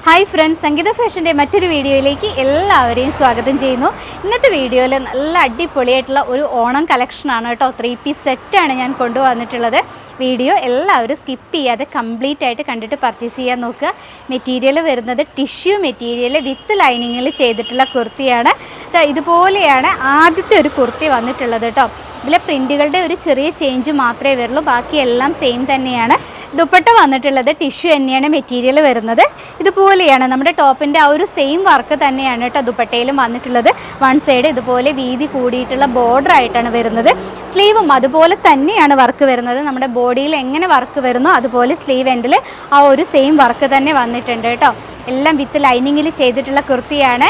Hi friends, സംഗീത ഫാഷൻ്റെ മറ്റൊരു വീഡിയോയിലേക്ക് എല്ലാവരെയും സ്വാഗതം ചെയ്യുന്നു. ഇന്നത്തെ വീഡിയോയിൽ നല്ല അടിപൊളിയായിട്ടുള്ള ഒരു ഓണം കളക്ഷനാണ് കേട്ടോ. 3 പീസ് സെറ്റാണ് ഞാൻ കൊണ്ടുവന്നിട്ടുള്ളത്. വീഡിയോ എല്ലാവരും സ്കിപ്പ് ചെയ്യാതെ കംപ്ലീറ്റ് ആയിട്ട് കണ്ടിട്ട് പർച്ചേസ് ചെയ്യാൻ നോക്കുക. മെറ്റീരിയൽ വരുന്നത് ടിഷ്യൂ മെറ്റീരിയൽ വിത്ത് ലൈനിങ്ങിൽ ചെയ്തിട്ടുള്ള കുർത്തിയാണ്. ഇതുപോലെയാണ് ആദ്യത്തെ ഒരു കുർത്തി വന്നിട്ടുള്ളത് കേട്ടോ. ഇതിലെ പ്രിൻറ്റുകളുടെ ഒരു ചെറിയ ചേഞ്ച് മാത്രമേ വരുള്ളൂ, ബാക്കിയെല്ലാം സെയിം തന്നെയാണ്. ദുപ്പട്ട വന്നിട്ടുള്ളത് ടിഷ്യൂ തന്നെയാണ് മെറ്റീരിയൽ വരുന്നത്. ഇതുപോലെയാണ് നമ്മുടെ ടോപ്പിൻ്റെ ആ ഒരു സെയിം വർക്ക് തന്നെയാണ് കേട്ടോ ദുപ്പട്ടയിലും വന്നിട്ടുള്ളത്. വൺ സൈഡ് ഇതുപോലെ വീതി കൂടിയിട്ടുള്ള ബോർഡർ ആയിട്ടാണ് വരുന്നത്. സ്ലീവും അതുപോലെ തന്നെയാണ് വർക്ക് വരുന്നത്. നമ്മുടെ ബോഡിയിൽ എങ്ങനെ വർക്ക് വരുന്നോ അതുപോലെ സ്ലീവ് എൻഡിൽ ആ ഒരു സെയിം വർക്ക് തന്നെ വന്നിട്ടുണ്ട് കേട്ടോ. എല്ലാം വിത്ത് ലൈനിങ്ങിൽ ചെയ്തിട്ടുള്ള കുർത്തിയാണ്.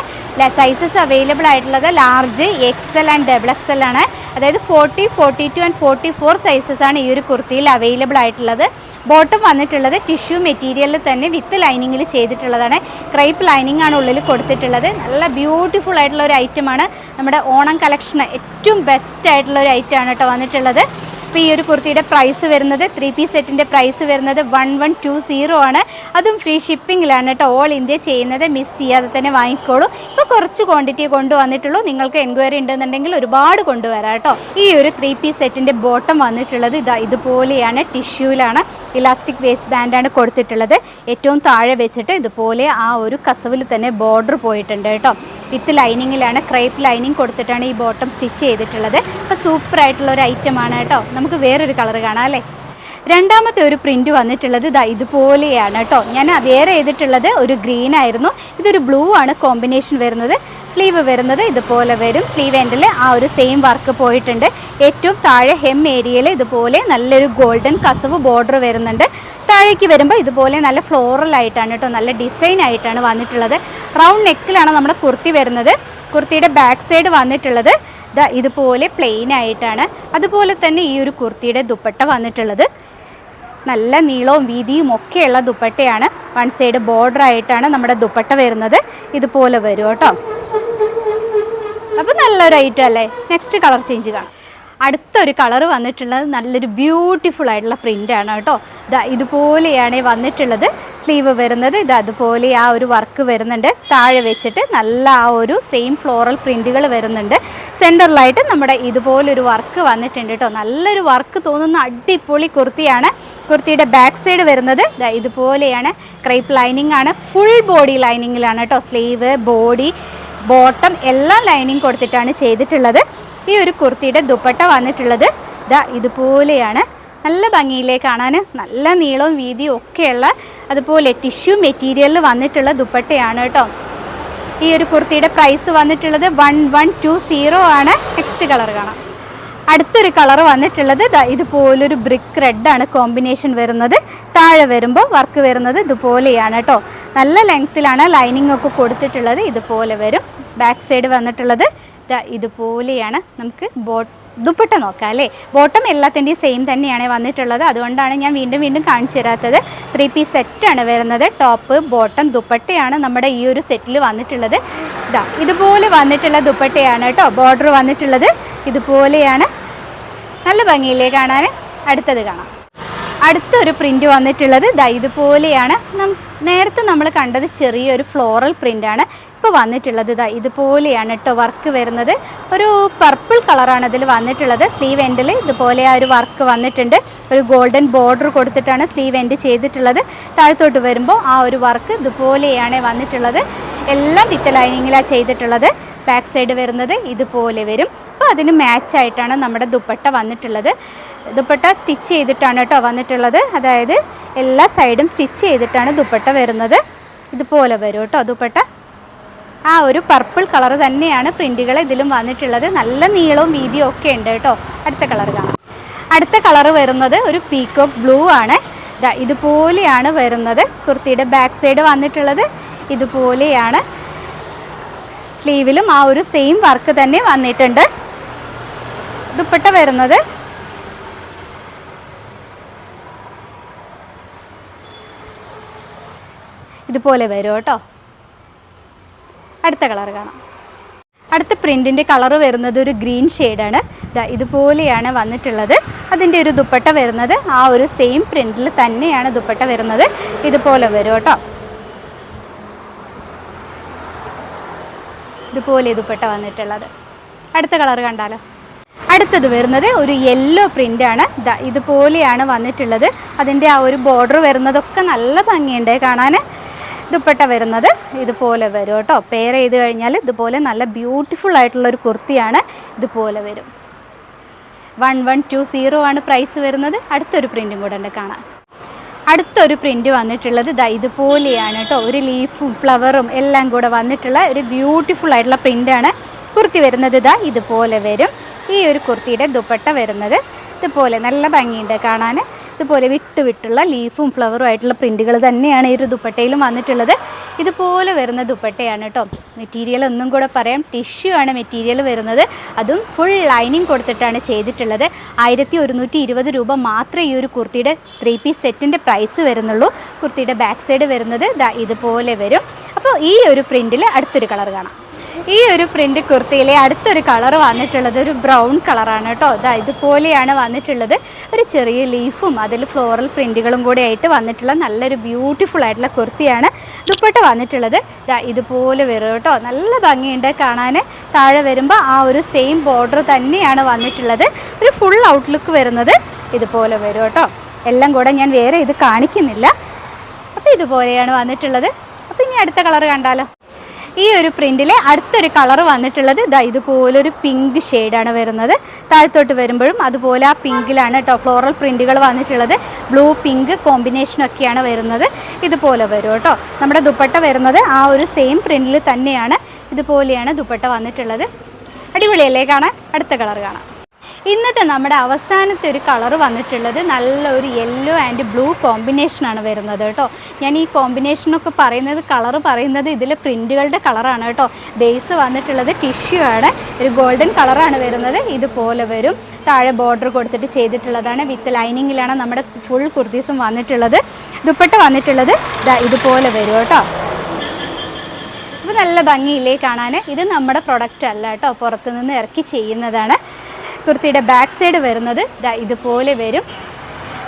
സൈസസ് അവൈലബിൾ ആയിട്ടുള്ളത് ലാർജ്, XL ആൻഡ് XXL ആണ്. അതായത് 40, 42 ആൻഡ് 44 സൈസസ് ആണ് ഈ ഒരു കുർത്തിയിൽ അവൈലബിൾ ആയിട്ടുള്ളത്. ബോട്ടം വന്നിട്ടുള്ളത് ടിഷ്യൂ മെറ്റീരിയലിൽ തന്നെ വിത്ത് ലൈനിങ്ങിൽ ചെയ്തിട്ടുള്ളതാണ്. ക്രൈപ്പ് ലൈനിങ് ആണ് ഉള്ളിൽ കൊടുത്തിട്ടുള്ളത്. നല്ല ബ്യൂട്ടിഫുൾ ആയിട്ടുള്ള ഒരു ഐറ്റമാണ്. നമ്മുടെ ഓണം കളക്ഷന് ഏറ്റവും ബെസ്റ്റ് ആയിട്ടുള്ള ഒരു ഐറ്റമാണ് കേട്ടോ വന്നിട്ടുള്ളത്. അപ്പോൾ ഈ ഒരു കുർത്തിയുടെ പ്രൈസ് വരുന്നത് 3 പീസ് സെറ്റിൻ്റെ പ്രൈസ് വരുന്നത് 1120 ആണ്. അതും ഫ്രീ ഷിപ്പിങ്ങിലാണ് കേട്ടോ. ഓൾ ഇന്ത്യ ചെയ്യുന്നത്, മിസ് ചെയ്യാതെ തന്നെ വാങ്ങിക്കോളൂ. ഇപ്പോൾ കുറച്ച് ക്വാണ്ടിറ്റി കൊണ്ടുവന്നിട്ടുള്ളൂ. നിങ്ങൾക്ക് എൻക്വയറി ഉണ്ടെന്നുണ്ടെങ്കിൽ ഒരുപാട് കൊണ്ടുവരാം കേട്ടോ. ഈ ഒരു 3 പീസ് സെറ്റിൻ്റെ ബോട്ടം വന്നിട്ടുള്ളത് ഇതുപോലെയാണ്, ടിഷ്യൂവിലാണ്. ഇലാസ്റ്റിക് വേസ്റ്റ് ബാൻഡാണ് കൊടുത്തിട്ടുള്ളത്. ഏറ്റവും താഴെ വെച്ചിട്ട് ഇതുപോലെ ആ ഒരു കസവിൽ തന്നെ ബോർഡർ പോയിട്ടുണ്ട് കേട്ടോ. വിത്ത് ലൈനിങ്ങിലാണ്, ക്രൈപ്പ് ലൈനിങ് കൊടുത്തിട്ടാണ് ഈ ബോട്ടം സ്റ്റിച്ച് ചെയ്തിട്ടുള്ളത്. അപ്പോൾ സൂപ്പറായിട്ടുള്ള ഒരു ഐറ്റമാണ് കേട്ടോ. നമുക്ക് വേറൊരു കളർ കാണാം അല്ലേ. രണ്ടാമത്തെ ഒരു പ്രിൻ്റ് വന്നിട്ടുള്ളത് ഇതുപോലെയാണ് കേട്ടോ. ഞാൻ വേറെ ചെയ്തിട്ടുള്ളത് ഒരു ഗ്രീൻ ആയിരുന്നു. ഇതൊരു ബ്ലൂ ആണ് കോമ്പിനേഷൻ വരുന്നത്. സ്ലീവ് വരുന്നത് ഇതുപോലെ വരും. സ്ലീവ് എൻഡിൽ ആ ഒരു സെയിം വർക്ക് പോയിട്ടുണ്ട്. ഏറ്റവും താഴെ ഹെം ഏരിയയിൽ ഇതുപോലെ നല്ലൊരു ഗോൾഡൻ കസവ് ബോർഡർ വരുന്നുണ്ട്. താഴേക്ക് വരുമ്പോൾ ഇതുപോലെ നല്ല ഫ്ലോറൽ ആയിട്ടാണ് കേട്ടോ, നല്ല ഡിസൈൻ ആയിട്ടാണ് വന്നിട്ടുള്ളത്. റൗണ്ട് നെക്കിലാണ് നമ്മുടെ കുർത്തി വരുന്നത്. കുർത്തിയുടെ ബാക്ക് സൈഡ് വന്നിട്ടുള്ളത് ഇതുപോലെ പ്ലെയിൻ ആയിട്ടാണ്. അതുപോലെ തന്നെ ഈ ഒരു കുർത്തിയുടെ ദുപ്പട്ട വന്നിട്ടുള്ളത് നല്ല നീളവും വീതിയും ഒക്കെയുള്ള ദുപ്പട്ടയാണ്. വൺ സൈഡ് ബോർഡർ ആയിട്ടാണ് നമ്മുടെ ദുപ്പട്ട വരുന്നത്. ഇതുപോലെ വരും കേട്ടോ. അപ്പോൾ നല്ലൊരു ഐറ്റം അല്ലേ. നെക്സ്റ്റ് കളർ ചേഞ്ച് കാണാം. അടുത്തൊരു കളർ വന്നിട്ടുള്ളത് നല്ലൊരു ബ്യൂട്ടിഫുൾ ആയിട്ടുള്ള പ്രിൻ്റാണ് കേട്ടോ. ഇതുപോലെയാണ് വന്നിട്ടുള്ളത്. സ്ലീവ് വരുന്നത് അതുപോലെ ആ ഒരു വർക്ക് വരുന്നുണ്ട്. താഴെ വെച്ചിട്ട് നല്ല ആ ഒരു സെയിം ഫ്ലോറൽ പ്രിൻറ്റുകൾ വരുന്നുണ്ട്. സെൻറ്ററിലായിട്ട് നമ്മുടെ ഇതുപോലൊരു വർക്ക് വന്നിട്ടുണ്ട് കേട്ടോ. നല്ലൊരു വർക്ക് തോന്നുന്ന അടിപൊളി കുർത്തിയാണ്. കുർത്തിയുടെ ബാക്ക് സൈഡ് വരുന്നത് ഇതുപോലെയാണ്. ക്രൈപ്പ് ലൈനിങ് ആണ്. ഫുൾ ബോഡി ലൈനിങ്ങിലാണ് കേട്ടോ. സ്ലീവ്, ബോഡി, ബോട്ടം എല്ലാം ലൈനിങ് കൊടുത്തിട്ടാണ് ചെയ്തിട്ടുള്ളത്. ഈ ഒരു കുർത്തിയുടെ ദുപ്പട്ട വന്നിട്ടുള്ളത് ഇതുപോലെയാണ്. നല്ല ഭംഗിയിലേ കാണാൻ, നല്ല നീളവും വീതിയും ഒക്കെയുള്ള അതുപോലെ ടിഷ്യൂ മെറ്റീരിയലിൽ വന്നിട്ടുള്ള ദുപ്പട്ടയാണ് കേട്ടോ. ഈ ഒരു കുർത്തിയുടെ പ്രൈസ് വന്നിട്ടുള്ളത് 1120 ആണ്. നെക്സ്റ്റ് കളർ കാണാം. അടുത്തൊരു കളർ വന്നിട്ടുള്ളത് ഇതുപോലൊരു ബ്രിക്ക് റെഡാണ് കോമ്പിനേഷൻ വരുന്നത്. താഴെ വരുമ്പോൾ വർക്ക് വരുന്നത് ഇതുപോലെയാണ് കേട്ടോ. നല്ല ലെങ്ത്തിലാണ് ലൈനിങ് ഒക്കെ കൊടുത്തിട്ടുള്ളത്. ഇതുപോലെ വരും. ബാക്ക് സൈഡ് വന്നിട്ടുള്ളത് ഇതുപോലെയാണ്. നമുക്ക് ദുപ്പട്ട നോക്കാം അല്ലേ. ബോട്ടം എല്ലാത്തിൻ്റെയും സെയിം തന്നെയാണ് വന്നിട്ടുള്ളത്. അതുകൊണ്ടാണ് ഞാൻ വീണ്ടും കാണിച്ചു തരാത്തത്. 3 പീസ് സെറ്റാണ് വരുന്നത്. ടോപ്പ്, ബോട്ടം, ദുപ്പട്ടയാണ് നമ്മുടെ ഈ ഒരു സെറ്റിൽ വന്നിട്ടുള്ളത്. ഇതുപോലെ വന്നിട്ടുള്ള ദുപ്പട്ടയാണ് കേട്ടോ. ബോർഡർ വന്നിട്ടുള്ളത് ഇതുപോലെയാണ്. നല്ല ഭംഗിയിലേ കാണാൻ. അടുത്തത് കാണാം. അടുത്തൊരു പ്രിൻ്റ് വന്നിട്ടുള്ളത് ഇതുപോലെയാണ്. നേരത്തെ നമ്മൾ കണ്ടത് ചെറിയൊരു ഫ്ലോറൽ പ്രിൻ്റാണ്. ഇപ്പോൾ വന്നിട്ടുള്ളത് ഇതുപോലെയാണ് കേട്ടോ. വർക്ക് വരുന്നത് ഒരു പർപ്പിൾ കളറാണ് ഇതിൽ വന്നിട്ടുള്ളത്. സ്ലീവ് എൻഡിൽ ഇതുപോലെ ആ ഒരു വർക്ക് വന്നിട്ടുണ്ട്. ഒരു ഗോൾഡൻ ബോർഡർ കൊടുത്തിട്ടാണ് സ്ലീവ് എൻഡ് ചെയ്തിട്ടുള്ളത്. താഴത്തോട്ട് വരുമ്പോൾ ആ ഒരു വർക്ക് ഇതുപോലെയാണ് വന്നിട്ടുള്ളത്. എല്ലാം വിത്ത് ലൈനിങ്ങിലാണ് ചെയ്തിട്ടുള്ളത്. ബാക്ക് സൈഡ് വരുന്നത് ഇതുപോലെ വരും. അപ്പോൾ അതിന് മാച്ചായിട്ടാണ് നമ്മുടെ ദുപ്പട്ട വന്നിട്ടുള്ളത്. ദുപ്പട്ട സ്റ്റിച്ച് ചെയ്തിട്ടാണ് കേട്ടോ വന്നിട്ടുള്ളത്. അതായത് എല്ലാ സൈഡും സ്റ്റിച്ച് ചെയ്തിട്ടാണ് ദുപ്പട്ട വരുന്നത്. ഇതുപോലെ വരും കേട്ടോ ദുപ്പട്ട. ആ ഒരു പർപ്പിൾ കളർ തന്നെയാണ് പ്രിൻറ്റുകൾ ഇതിലും വന്നിട്ടുള്ളത്. നല്ല നീളവും വീതിയും ഒക്കെ ഉണ്ട് കേട്ടോ. അടുത്ത കളർ കാണാം. അടുത്ത കളർ വരുന്നത് ഒരു പീക്കോക്ക് ബ്ലൂ ആണ്. ഇതുപോലെയാണ് വരുന്നത്. കുർത്തിയുടെ ബാക്ക് സൈഡ് വന്നിട്ടുള്ളത് ഇതുപോലെയാണ്. സ്ലീവിലും ആ ഒരു സെയിം വർക്ക് തന്നെ വന്നിട്ടുണ്ട്. ദുപ്പട്ട വരുന്നത് ഇതുപോലെ വരും കേട്ടോ. അടുത്ത കളർ കാണാം. അടുത്ത പ്രിൻറ്റിൻ്റെ കളർ വരുന്നത് ഒരു ഗ്രീൻ ഷെയ്ഡാണ്. ഇതുപോലെയാണ് വന്നിട്ടുള്ളത്. അതിൻ്റെ ഒരു ദുപ്പട്ട വരുന്നത് ആ ഒരു സെയിം പ്രിൻറ്റിൽ തന്നെയാണ് ദുപ്പട്ട വരുന്നത്. ഇതുപോലെ വരും കേട്ടോ. ഇതുപോലെ ദുപ്പട്ട വന്നിട്ടുള്ളത്. അടുത്ത കളർ കണ്ടാലോ. അടുത്തത് വരുന്നത് ഒരു യെല്ലോ പ്രിൻ്റാണ്. ഇതുപോലെയാണ് വന്നിട്ടുള്ളത്. അതിൻ്റെ ആ ഒരു ബോർഡർ വരുന്നതൊക്കെ നല്ല ഭംഗിയുണ്ട് കാണാൻ. ദുപ്പട്ട വരുന്നത് ഇതുപോലെ വരും കേട്ടോ. പെയർ ചെയ്ത് കഴിഞ്ഞാൽ ഇതുപോലെ നല്ല ബ്യൂട്ടിഫുൾ ആയിട്ടുള്ളൊരു കുർത്തിയാണ്. ഇതുപോലെ വരും. 1120 ആണ് പ്രൈസ് വരുന്നത്. അടുത്തൊരു പ്രിൻറ്റും കൂടെ ഉണ്ട് കാണാൻ. അടുത്തൊരു പ്രിൻ്റ് വന്നിട്ടുള്ളത് ഇതുപോലെയാണ് കേട്ടോ. ഒരു ലീഫും ഫ്ലവറും എല്ലാം കൂടെ വന്നിട്ടുള്ള ഒരു ബ്യൂട്ടിഫുൾ ആയിട്ടുള്ള പ്രിൻ്റാണ്. കുർത്തി വരുന്നത് ഇതുപോലെ വരും. ഈ ഒരു കുർത്തിയുടെ ദുപ്പട്ട വരുന്നത് ഇതുപോലെ നല്ല ഭംഗിയുണ്ട് കാണാൻ. ഇതുപോലെ വിട്ടുള്ള ലീഫും ഫ്ലവറും ആയിട്ടുള്ള പ്രിൻറ്റുകൾ തന്നെയാണ് ഈ ഒരു ദുപ്പട്ടയിലും വന്നിട്ടുള്ളത്. ഇതുപോലെ വരുന്ന ദുപ്പട്ടയാണ് കേട്ടോ. മെറ്റീരിയൽ ഒന്നും കൂടെ പറയാം, ടിഷ്യൂ ആണ് മെറ്റീരിയൽ വരുന്നത്. അതും ഫുൾ ലൈനിങ് കൊടുത്തിട്ടാണ് ചെയ്തിട്ടുള്ളത്. 1120 രൂപ മാത്രമേ ഈ ഒരു കുർത്തിയുടെ 3 പീസ് സെറ്റിൻ്റെ പ്രൈസ് വരുന്നുള്ളൂ. കുർത്തിയുടെ ബാക്ക് സൈഡ് വരുന്നത് ഇതുപോലെ വരും. അപ്പോൾ ഈ ഒരു പ്രിൻറ്റിൽ അടുത്തൊരു കളർ കാണാം. ഈ ഒരു പ്രിൻ്റ് കുർത്തിയിലെ അടുത്തൊരു കളർ വന്നിട്ടുള്ളത് ഒരു ബ്രൗൺ കളറാണ് കേട്ടോ. ഇതുപോലെയാണ് വന്നിട്ടുള്ളത്. ഒരു ചെറിയ ലീഫും അതിൽ ഫ്ലോറൽ പ്രിൻറ്റുകളും കൂടെ ആയിട്ട് വന്നിട്ടുള്ള നല്ലൊരു ബ്യൂട്ടിഫുൾ ആയിട്ടുള്ള കുർത്തിയാണ്. ദുപ്പട്ട വന്നിട്ടുള്ളത് ഇതുപോലെ വരും കേട്ടോ. നല്ല ഭംഗിയുണ്ട് കാണാൻ. താഴെ വരുമ്പോൾ ആ ഒരു സെയിം ബോർഡർ തന്നെയാണ് വന്നിട്ടുള്ളത്. ഒരു ഫുൾ ഔട്ട്ലുക്ക് വരുന്നത് ഇതുപോലെ വരും കേട്ടോ. എല്ലാം കൂടെ ഞാൻ വേറെ ഇത് കാണിക്കുന്നില്ല. അപ്പോൾ ഇതുപോലെയാണ് വന്നിട്ടുള്ളത്. അപ്പോൾ ഇനി അടുത്ത കളർ കണ്ടാലോ. ഈ ഒരു പ്രിൻറ്റിൽ അടുത്തൊരു കളർ വന്നിട്ടുള്ളത് ഇതുപോലൊരു പിങ്ക് ഷെയ്ഡാണ് വരുന്നത്. താഴത്തോട്ട് വരുമ്പോഴും അതുപോലെ ആ പിങ്കിലാണ് കേട്ടോ ഫ്ലോറൽ പ്രിൻറ്റുകൾ വന്നിട്ടുള്ളത്. ബ്ലൂ പിങ്ക് കോമ്പിനേഷനൊക്കെയാണ് വരുന്നത്. ഇതുപോലെ വരും കേട്ടോ. നമ്മുടെ ദുപ്പട്ട വരുന്നത് ആ ഒരു സെയിം പ്രിൻറ്റിൽ തന്നെയാണ്. ഇതുപോലെയാണ് ദുപ്പട്ട വന്നിട്ടുള്ളത്. അടിപൊളിയല്ലേ കാണാൻ. അടുത്ത കളർ കാണാം. ഇന്നത്തെ നമ്മുടെ അവസാനത്തെ ഒരു കളർ വന്നിട്ടുള്ളത് നല്ലൊരു യെല്ലോ ആൻഡ് ബ്ലൂ കോമ്പിനേഷനാണ് വരുന്നത് കേട്ടോ. ഞാൻ ഈ കോമ്പിനേഷനൊക്കെ പറയുന്നത് കളർ പറയുന്നത് ഇതിലെ പ്രിൻറ്റുകളുടെ കളറാണ് കേട്ടോ. ബേസ് വന്നിട്ടുള്ളത് ടിഷ്യൂ ആണ്. ഒരു ഗോൾഡൻ കളറാണ് വരുന്നത്. ഇതുപോലെ വരും. താഴെ ബോർഡർ കൊടുത്തിട്ട് ചെയ്തിട്ടുള്ളതാണ്. വിത്ത് ലൈനിങ്ങിലാണ് നമ്മുടെ ഫുൾ കുർത്തീസും വന്നിട്ടുള്ളത്. ദുപ്പട്ട വന്നിട്ടുള്ളത് ഇതുപോലെ വരും കേട്ടോ. അപ്പോൾ നല്ല ഭംഗിയില്ലേ കാണാൻ. ഇത് നമ്മുടെ പ്രൊഡക്റ്റ് അല്ല കേട്ടോ, പുറത്തുനിന്ന് ഇറക്കി ചെയ്യുന്നതാണ്. കുർത്തിയുടെ ബാക്ക് സൈഡ് വരുന്നത് ഇതുപോലെ വരും.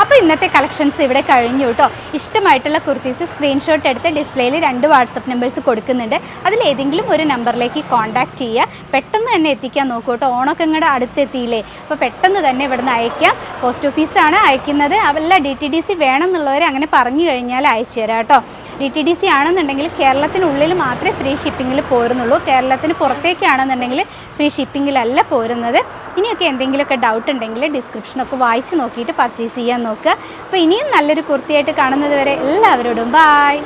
അപ്പോൾ ഇന്നത്തെ കളക്ഷൻസ് ഇവിടെ കഴിഞ്ഞു കേട്ടോ. ഇഷ്ടമായിട്ടുള്ള കുർത്തീസ് സ്ക്രീൻഷോട്ട് എടുത്ത് ഡിസ്പ്ലേയിൽ 2 വാട്സപ്പ് നമ്പേഴ്സ് കൊടുക്കുന്നുണ്ട്. അതിലേതെങ്കിലും ഒരു നമ്പറിലേക്ക് കോൺടാക്റ്റ് ചെയ്യുക. പെട്ടെന്ന് തന്നെ എത്തിക്കാൻ നോക്കൂ കേട്ടോ. ഓണമൊക്കെ ഇങ്ങോട്ട് അടുത്തെത്തിയില്ലേ. അപ്പോൾ പെട്ടെന്ന് തന്നെ ഇവിടുന്ന് അയക്കാം. പോസ്റ്റ് ഓഫീസാണ് അയക്കുന്നത്. അല്ല DTDC വേണമെന്നുള്ളവർ അങ്ങനെ പറഞ്ഞു കഴിഞ്ഞാൽ അയച്ചു തരാം കേട്ടോ. DTDC ആണെന്നുണ്ടെങ്കിൽ കേരളത്തിനുള്ളിൽ മാത്രമേ ഫ്രീ ഷിപ്പിങ്ങിൽ പോരുന്നുള്ളൂ. കേരളത്തിന് പുറത്തേക്കാണെന്നുണ്ടെങ്കിൽ ഫ്രീ ഷിപ്പിങ്ങിലല്ല പോരുന്നത്. ഇനിയൊക്കെ എന്തെങ്കിലുമൊക്കെ ഡൗട്ട് ഉണ്ടെങ്കിൽ ഡിസ്ക്രിപ്ഷനൊക്കെ വായിച്ച് നോക്കിയിട്ട് പർച്ചേസ് ചെയ്യാൻ നോക്കുക. അപ്പോൾ ഇനിയും നല്ലൊരു കുർത്തിയായിട്ട് കാണുന്നത് വരെ എല്ലാവരോടും ബായ്.